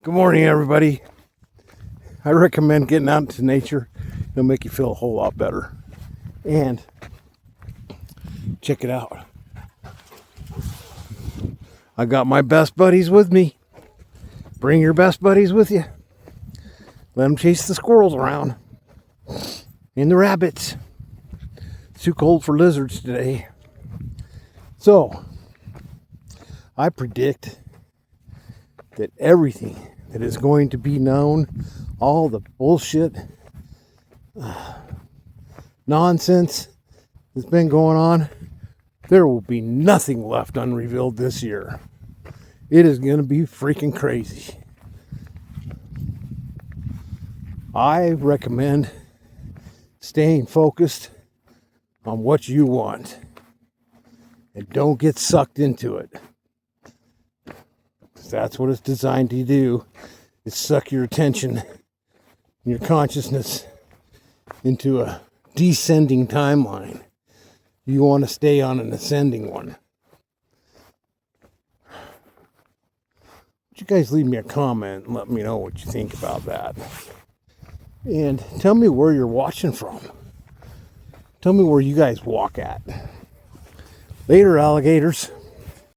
Good morning, everybody. I recommend getting out into nature. It'll make you feel a whole lot better. And check it out. I got my best buddies with me. Bring your best buddies with you. Let them chase the squirrels around and the rabbits. It's too cold for lizards today. So, I predict that everything that is going to be known, all the bullshit, nonsense that's been going on, there will be nothing left unrevealed this year. It is going to be freaking crazy. I recommend staying focused on what you want and don't get sucked into it. That's what it's designed to do, is suck your attention and your consciousness into a descending timeline. You want to stay on an ascending one. Would you guys leave me a comment and let me know what you think about that? And tell me where you're watching from. Tell me where you guys walk at. Later, alligators.